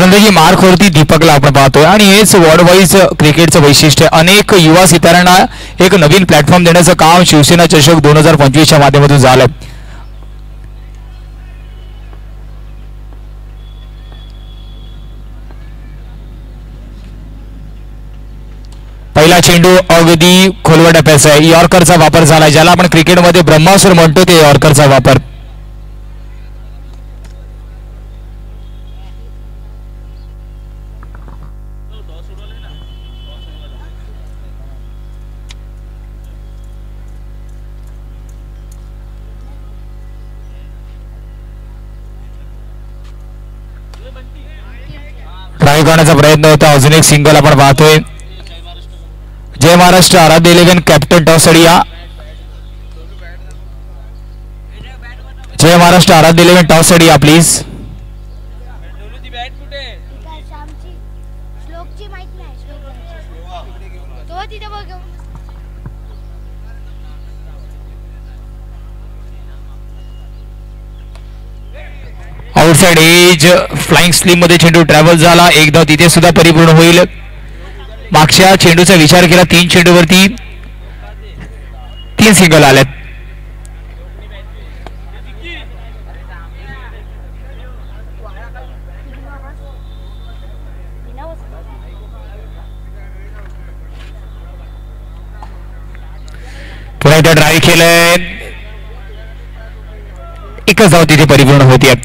गोलंदाजी मार्कवरती दीपकला आपण पाहतोय आणि हेच वर्ल्ड वाईज क्रिकेटचं वैशिष्ट्य. अनेक युवा सिताऱ्यांना एक नवीन प्लॅटफॉर्म देण्याचं काम शिवसेना चषक 2025च्या माध्यमातून झालं. पहिला चेंडू अगदी खोलवर टप्प्याचा आहे. यॉर्करचा वापर झाला, ज्याला आपण क्रिकेटमध्ये ब्रह्मासूर म्हणतो, ते यॉर्करचा वापर. ट्राय करण्याचा प्रयत्न होता. अजून एक सिंगल आपण पाहतोय. जय महाराष्ट्र आराध्य 11 कॅप्टन टॉसडिया. जय महाराष्ट्र आराध्य 11 टॉसडिया please. Outside edge flying slip मध्ये चेंडू ट्रॅव्हल झाला. एकदा तिथे सुद्धा परिपूर्ण होईल. मागच्या चेंडूचा विचार केला, 3 चेंडूवरती 3 सिंगल आलेत. पुन्हा एकदा ड्राईव्ह केलंय. एकच धाव तिथे परिपूर्ण होते.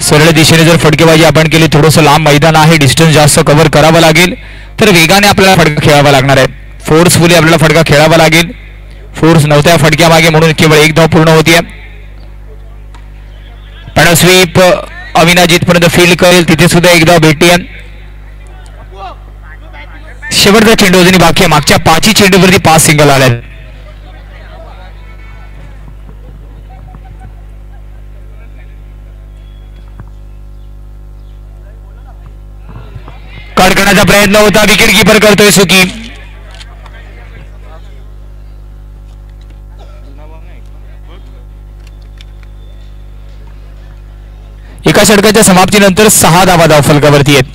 सरळ दिशेने जर फटकेबाजी आपण केली, थोडंसं लांब मैदान आहे, डिस्टन्स जास्त कव्हर करावं लागेल, तर वेगाने आपल्याला फटका खेळावा लागणार आहे. फोर्सफुली आपल्याला फटका खेळावा लागेल. फोर्स नव्हत्या फटक्यामागे म्हणून केवळ 1 धाव पूर्ण होती. पण स्वीप अविनाजित पर्यंत फील्ड करेल, तिथे सुद्धा 1 धाव भेटते. शेवटचा चेंडू अजूनही बाकी आहे. मागच्या 5 चेंडूवरती 5 सिंगल आले. कट करण्याचा प्रयत्न होता, विकेट कीपर करतोय सुकी. एका षटकाच्या समाप्तीनंतर 6 धावा धाव फलकावरती आहेत.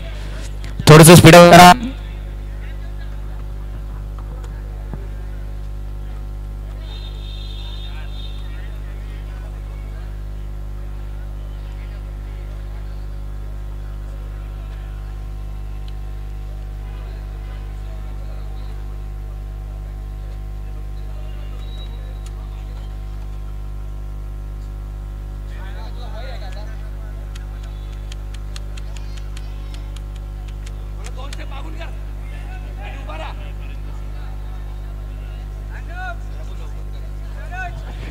थोडंसं स्पीड करा.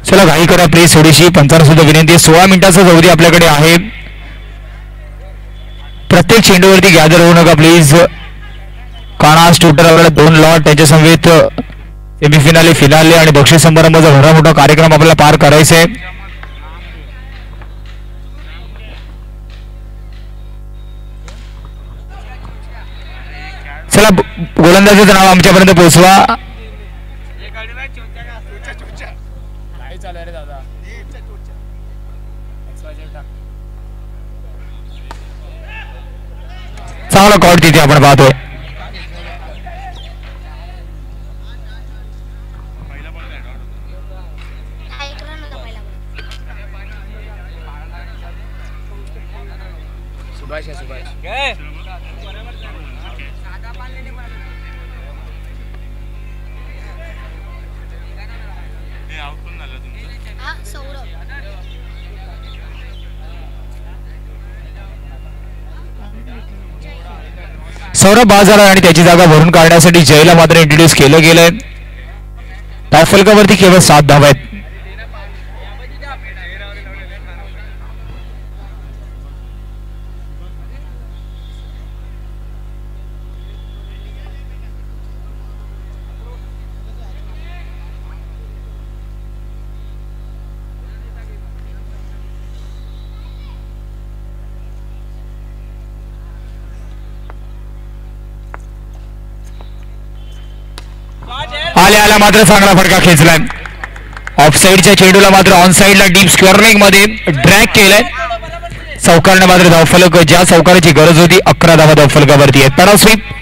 चला घाई करा प्लीज थोडीशी. पंचांना सुद्धा विनंती. 16 मिनिटाचा अवधी आपल्याकडे आहे. प्रत्येक चेंडूवरती गॅदर होऊ नका प्लीज. काना स्टूटर आपल्याला 2 लॉट, त्याच्या समवेत सेमीफिनाले, फिनाले आणि बक्षीस समारंभाचा भरा मोठा कार्यक्रम आपल्याला पार करायचा आहे. चला गोलंदाजाचं नाव आमच्यापर्यंत पोहोचवा. चांगला कॉट तिथे आपण पाहतोय. सौरभ बाजार आणि त्याची जागा भरून काढण्यासाठी जयला मात्र इंट्रोड्यूस केलं गेलंय. धाव फलकावरती केवळ 7 धावा आहेत. आल्या मात्र चांगला फटका खेचलाय. ऑफ साइडच्या चेंडूला मात्र ऑन साइडला डीप स्क्वेअर लेग मध्ये ड्रॅग केलाय. चौकारने मात्र धावफलक ज्या चौकाराची गरज होती 11 धावा धावफलकावरती आहेत. पडाव स्वीप.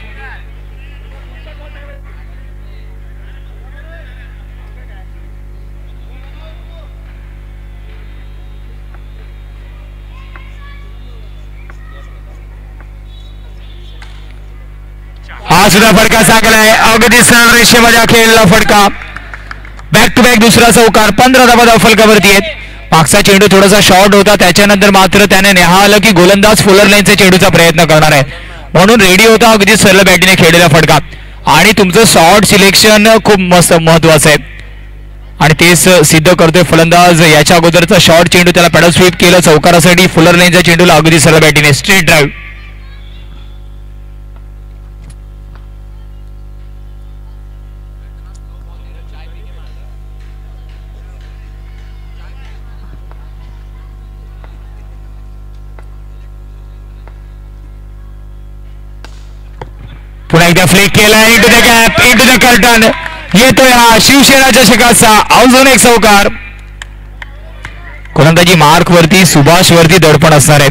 हा सुद्धा फटका चांगला आहे. अगदी सरळ रेषेमध्ये खेळलेला फटका. बॅक टू बॅक दुसरा चौकार. 15 धावा धावफलकावरती आहेत. मागचा चेंडू थोडासा शॉर्ट होता, त्याच्यानंतर मात्र त्याने निहाळलं की गोलंदाज फुलर लाईनचा चेंडूचा प्रयत्न करणार आहे, म्हणून रेडी होता. अगदी सरळ बॅटीने खेळलेला फटका आणि तुमचं शॉर्ट सिलेक्शन खूप मस्त महत्वाचं आहे आणि तेच सिद्ध करतोय फलंदाज. याच्या अगोदरचा शॉर्ट चेंडू त्याला पॅडल स्वीप केलं चौकारासाठी. फुलर लाईनच्या चेंडूला अगदी सरळ बॅटीने स्ट्रेट ड्राईव्ह. पुन्हा एकदा फ्लिक केला into the gap, into the curtain. येतोय हा शिवसेना चषकाचा अजून एक चौकार. गोलंदाजी मार्क वरती सुभाष वरती दडपण असणार आहे.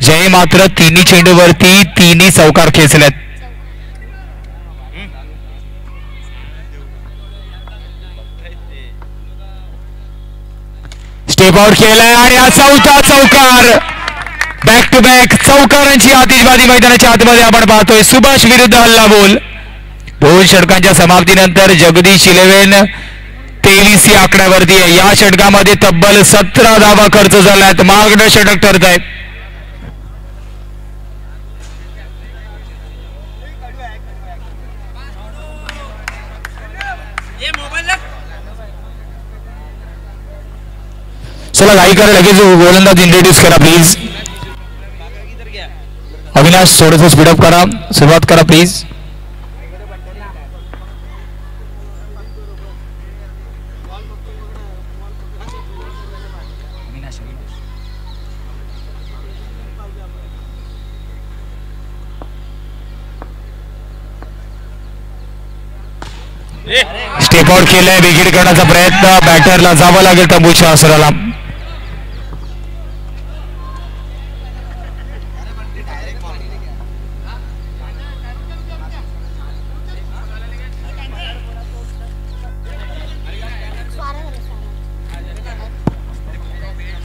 जय मात्र तिन्ही चेंडू वरती तिन्ही चौकार खेचलेत. स्टेप आउट केलाय आणि हा चौथा चौकार. बॅक टू बॅक चौकारांची आतिषबाजी मैदानाच्या आतमध्ये आपण पाहतोय. सुभाष विरुद्ध हल्ला बोल. 2 षटकांच्या समाप्तीनंतर जगदीश 11 23 या आकड्यावरती आहे. या षटकामध्ये तब्बल 17 धावा खर्च झाल्यात. मागणं षटक ठरत आहेत. चला घाई करा, लगेच गोलंदाज इंट्रोड्यूस करा प्लीज. अविनाश थोडंसं स्पीडअप करा, सुरुवात करा प्लीज. स्टेप आउट केलंय. विकेट करण्याचा प्रयत्न. बॅटरला जावं लागेल तंबूच्या आसराला.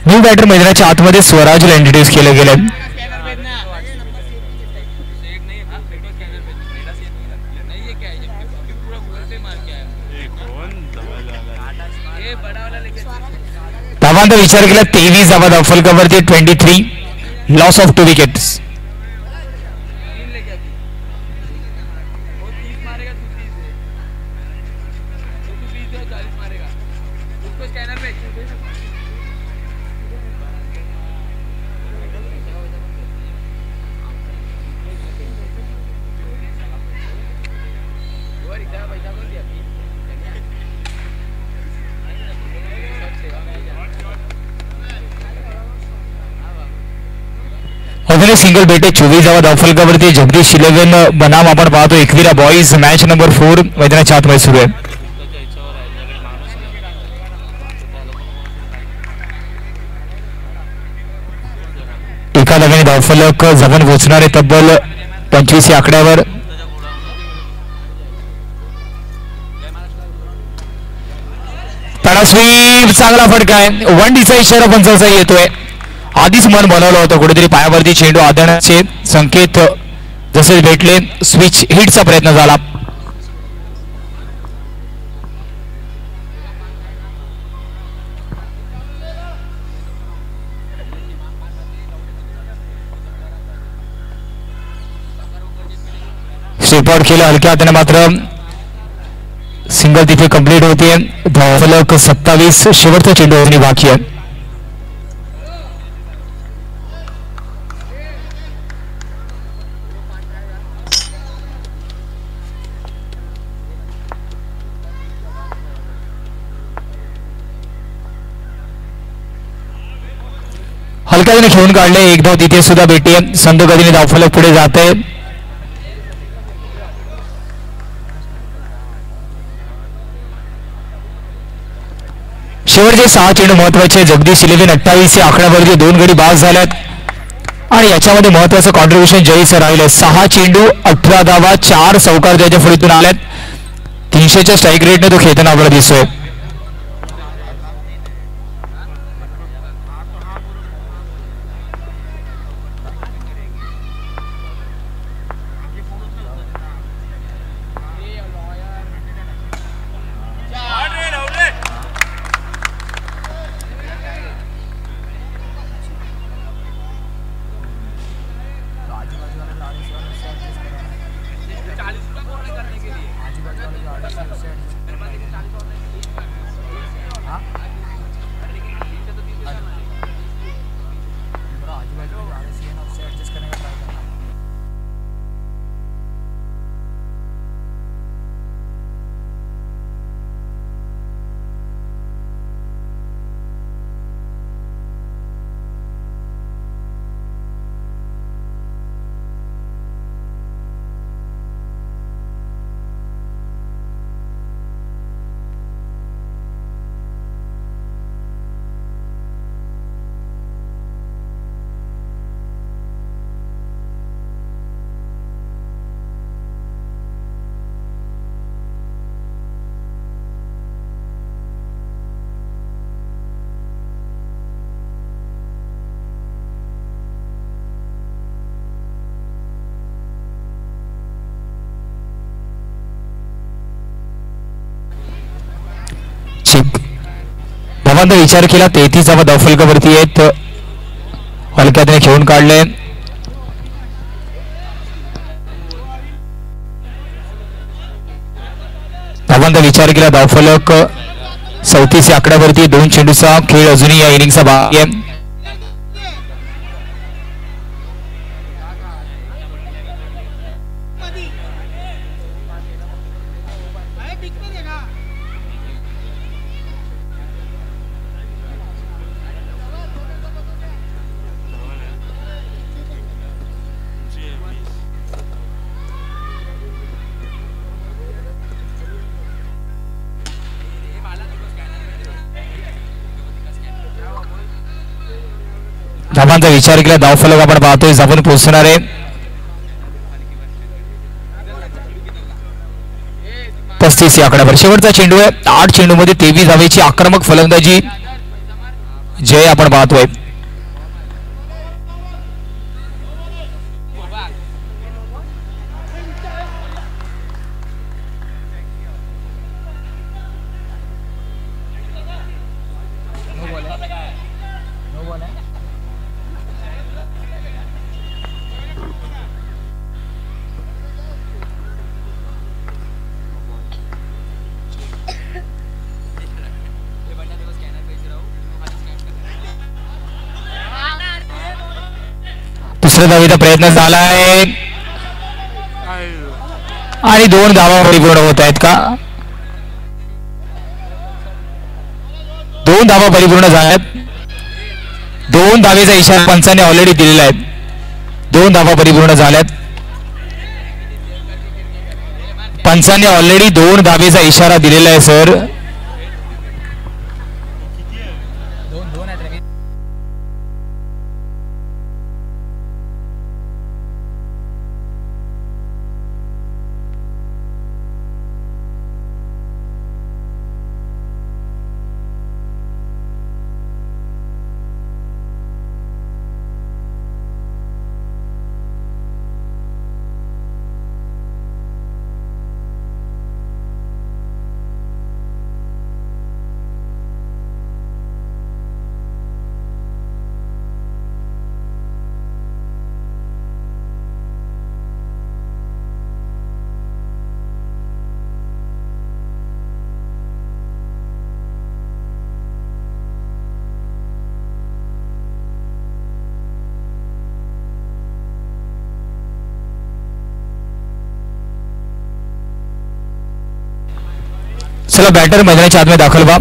न्यू बॅटर मैदानाच्या आतमध्ये स्वराजला इंट्रोड्यूस केलं गेलं. धावांचा विचार केला 23 धावा धावफलकावरती 23. Loss of 2 wickets. अजून सिंगल भेटे 24 धावा धावफलकावरती. जगदीश 11 बनाम आपण पाहतो. 21 बॉईज मॅच नंबर 4 मैदानाच्या आतमध्ये सुरू आहे. एका धाव्याने धावफलक जवळ पोहोचणारे तब्बल 25 या आकड्यावर. स्वीप चांगला फटका आहे. 1Dचा इशारा पंचाचा येतोय. आधीच मन बनवलं होतं कुठेतरी पायावरती चेंडू आदळण्याचे संकेत जसे भेटले. स्विच हिटचा प्रयत्न झाला. स्टेप आउट केलं हलक्या हाताने मात्र सिंगल तिथे कंप्लीट होते. धावफलक 27. शेवटचा चेंडू होणे बाकी आहे. हलक्याने खेळून काढले. एक धाव तिथे सुद्धा भेटी. संध गतीने धावफलक पुढे जाते. शेवटचे 6 चेंडू महत्वाचे. जगदीश 11-28 या आकड्यावरती 2 गडी बाद झाल्यात आणि याच्यामध्ये महत्वाचं कॉन्ट्रीब्युशन जयचं राहिलं. 6 चेंडू 18 धावा 4 चौकार त्याच्या फळीतून आल्यात. 300च्या स्ट्राईक रेटने तो खेळताना आपल्याला दिसतोय. धावांचा विचार केला. 33 धावा धावफलकावरती आहेत. हलक्याने खेळून काढले. धावांचा विचार केला. धावफलक 34 या आकड्यावरती. 2 चेंडूचा खेळ अजूनही या इनिंगचा बाकी आहे. धावांचा विचार केला. धावफलक आपण पाहतोय आपण पोहोचणार आहे 35 या आकड्यावर. शेवटचा चेंडू आहे. 8 चेंडूमध्ये 23 धावेची आक्रमक फलंदाजी जय आपण पाहतोय. दुसऱ्या धावेचा प्रयत्न झालाय आणि 2 धावा परिपूर्ण होत आहेत का? 2 धावा परिपूर्ण झाल्यात. 2 धावेचा इशारा पंचांनी ऑलरेडी दिलेला आहे. 2 धावा परिपूर्ण झाल्यात. पंचांनी ऑलरेडी 2 धावेचा इशारा दिलेला आहे सर. चला बॅटर मैदानाच्या आतमध्ये दाखल व्हा.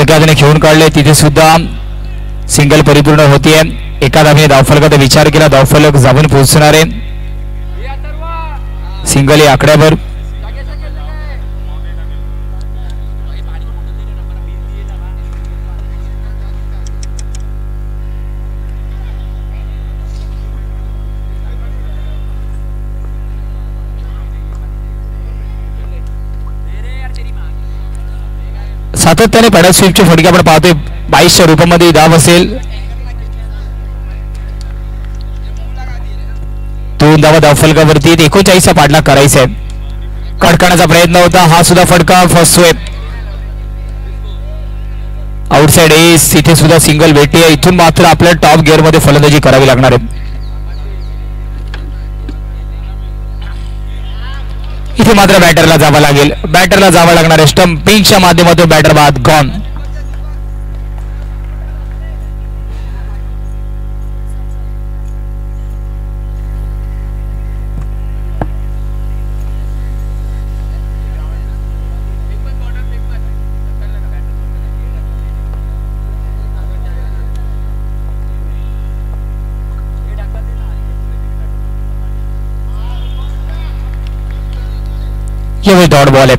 फलकाने खेळून काढले, तिथे सुद्धा सिंगल परिपूर्ण होतीये. एका धावेने धावफलकाचा विचार केला, धावफलक जाऊन पोहोचणार आहे. सिंगल या आकड्यावर. सातत्याने पॅडल स्वीपचे फटके आपण पाहतोय. 22च्या रूपामध्ये धाव असेल. 2 धावा धावफलकावरती. 39चा पाठलाग करायचा आहे. कडकण्याचा प्रयत्न होता, हा सुद्धा फटका फसतोय. Outside S. इथे सुद्धा सिंगल भेटी आहे. इथून मात्र आपल्याला टॉप गिअर मध्ये फलंदाजी करावी लागणार आहे. इथे मात्र बॅटरला जावं लागेल. बॅटरला जावं लागणार आहे. स्टंपिंगच्या माध्यमातून बॅटर बाद गॉन. ये डॉट बॉल आहे.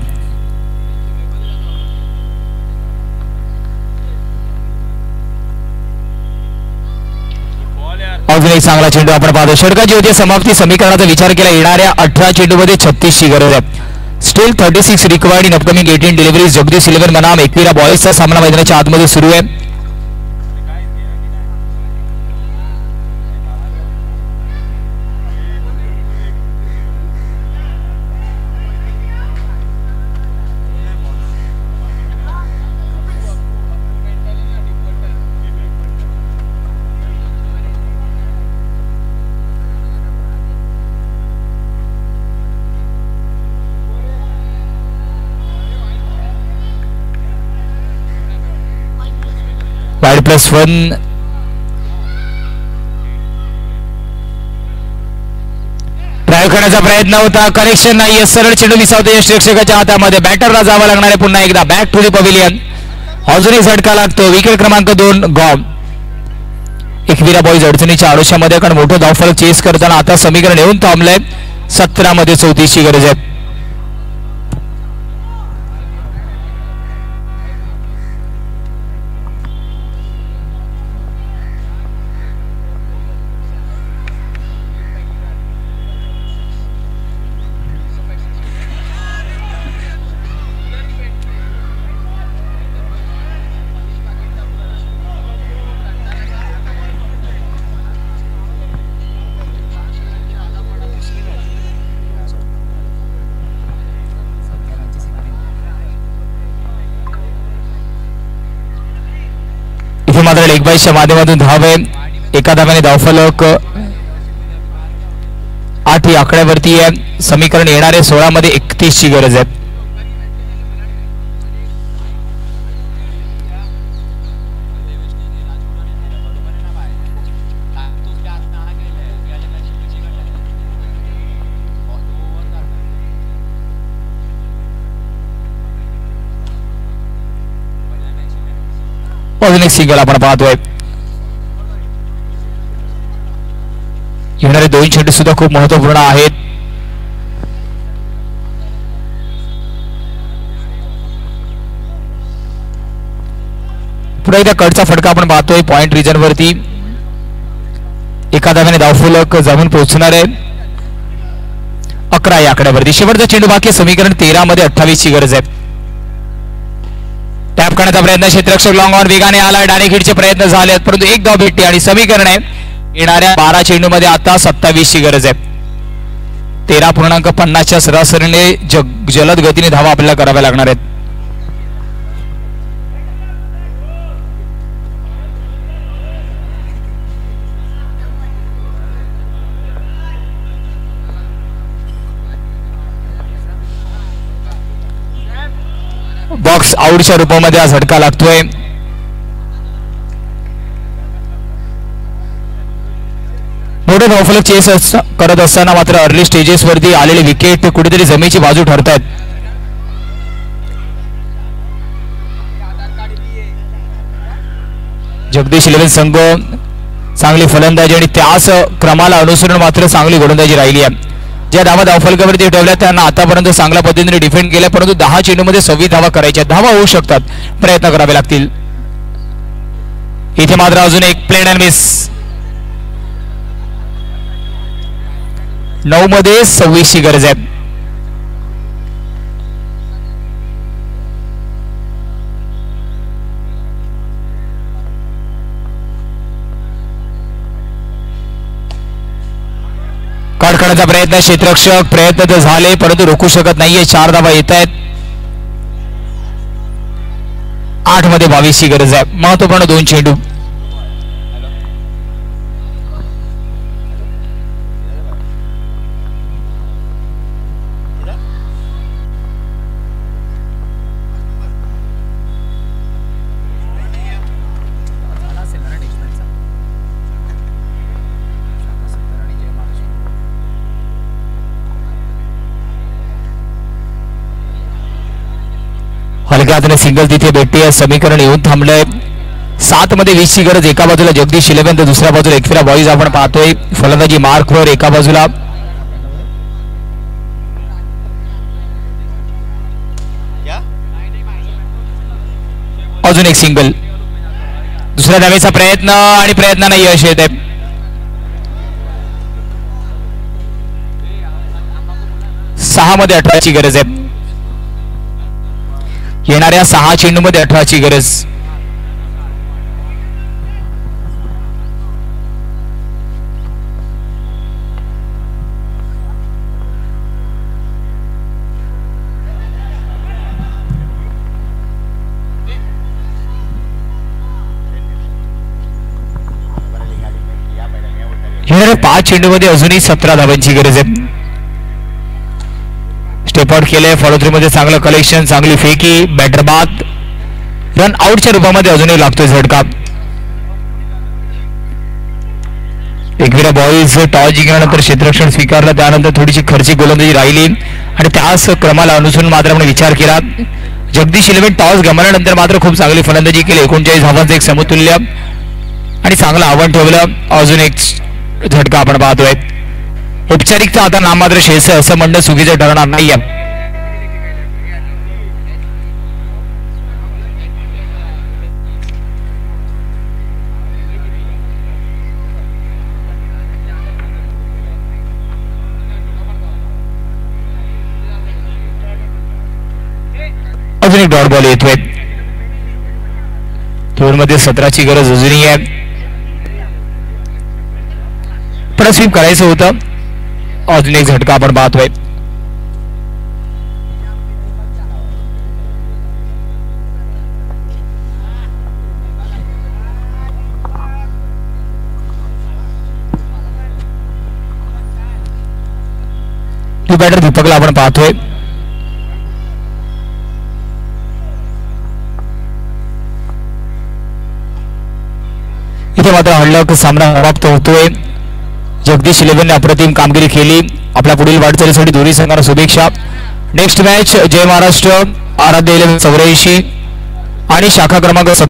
अजून एक चांगला चेंडू आपण पाहतो. षटकाची होती समाप्ती समीकरणाचा विचार केला. येणाऱ्या 18 चेंडूमध्ये 36 ची गरज आहे. Steel 36 required in upcoming 18 deliveries. Jagdish 11 बनाम 21 बॉयजचा सामना मैदानाच्या आतमध्ये सुरू आहे. वाईड +1. ड्राईव्ह करण्याचा प्रयत्न होता, कनेक्शन नाही. सरळ चेंडू विसावतो यश रक्षकाच्या हातामध्ये. बॅटरला जावं लागणार आहे पुन्हा एकदा. Back to the pavilion. अजूनही झटका लागतो. विकेट क्रमांक 2 गॉन. 21 बॉईज अडचणीच्या आडोशामध्ये, कारण मोठं धावफलक चेस करताना आता समीकरण येऊन थांबलंय. 17 मध्ये 34 ची गरज आहे. मात्र लेग बाईसच्या माध्यमातून धाव आहे. एका धाव्याने धावफलक 8 या आकड्यावरती आहे. समीकरण येणारे 16 मध्ये 31 ची गरज आहे. अजून एक सिंगल आपण पाहतोय. येणारे 2 चेंडू सुद्धा खूप महत्वपूर्ण आहेत. पुढे एकदा कडचा फटका आपण पाहतोय पॉइंट रिजन वरती. एका धाव्याने धावफलक जाऊन पोहोचणार आहे. 11 या आकड्यावरती. शेवटचा चेंडू बाकी. समीकरण 13 मध्ये 28 ची गरज आहे. टॅप करण्याचा प्रयत्न. क्षेत्ररक्षक लॉंग ऑन वेगाने आला. डायरेक्ट हिटचे प्रयत्न झाले, परंतु एक धाव भेटली आणि समीकरण आहे येणाऱ्या 12 चेंडू मध्ये आता 27 ची गरज आहे. 13.50च्या सरासरीने जलद गतीने धावा आपल्याला कराव्या लागणार आहेत. बॉक्स आउटच्या रूपामध्ये हा झटका लागतोय. मोठे धावफलक चेस करत असताना मात्र अर्ली स्टेजेस वरती आलेले विकेट कुठेतरी जमिनीची बाजू ठरतायत. जगदीश 11 संघ चांगली फलंदाजी आणि त्याच क्रमाला अनुसरून मात्र चांगली गोलंदाजी राहिली आहे. ज्या धावा धावफलकावरती ठेवल्या त्यांना आतापर्यंत चांगल्या पद्धतीने डिफेंड केलं, परंतु 10 चेंडूमध्ये 26 धावा करायच्या. धावा होऊ शकतात, प्रयत्न करावे लागतील. इथे मात्र अजून एक प्लेन अँड मिस. 9 मध्ये 26 ची गरज आहे. काढण्याचा प्रयत्न, क्षेत्ररक्षक प्रयत्न तर झाले परंतु रोखू शकत नाहीये. 4 धावा येत आहेत. 8 मध्ये 22 ची गरज आहे. महत्वपूर्ण 2 चेंडू. हलक्या हाताने सिंगल तिथे भेटते. समीकरण येऊन थांबलंय. 7 मध्ये 20 ची गरज. एका बाजूला जगदीश 11 तर दुसऱ्या बाजूला एकविरा बॉईज आपण पाहतोय. फलंदाजी मार्कवर एका बाजूला. अजून एक सिंगल. दुसऱ्या धावेचा प्रयत्न आणि प्रयत्नांना यश येत आहे. सहा मध्ये 18 ची गरज आहे. येणाऱ्या 6 चेंडूमध्ये 18 ची गरज. येणाऱ्या 5 चेंडूमध्ये अजूनही 17 धावांची गरज आहे. स्टेप आउट केले. फॉलो थ्रू मध्ये चांगलं कलेक्शन, चांगली फेकी, बॅटर बाद. रन आउटच्या रूपामध्ये अजूनही लागतोय झटका. एकविरा बॉईज टॉस जिंकल्यानंतर क्षेत्ररक्षण स्वीकारलं. त्यानंतर थोडीशी खर्ची गोलंदाजी राहिली आणि त्याच क्रमाला अनुसरून मात्र आपण विचार केला. जगदीश 11 टॉस गमावल्यानंतर मात्र खूप चांगली फलंदाजी केली. 39 धावांचं एक समतुल्य आणि चांगलं आव्हान ठेवलं. अजून एक झटका आपण पाहतोय. औपचारिकता आता नाममात्र शेष असं म्हणणं चुकीचं ठरणार नाहीये. अजून एक डॉट बॉल येतोय. 2 मध्ये 17 ची गरज अजूनही आहे. पण स्वीप करायचं होतं. अजून एक झटका आपण पाहतोय. बॅटर दीपकला आपण पाहतोय. इथे मात्र हळक सामना समाप्त होतोय. जगदीश 11 ने अप्रतिम कामगिरी केली. आपल्या पुढील वाटचालीसाठी दोन्ही संघांना शुभेच्छा. नेक्स्ट मॅच जय महाराष्ट्र, आराध्य 11 84 आणि शाखा क्रमांक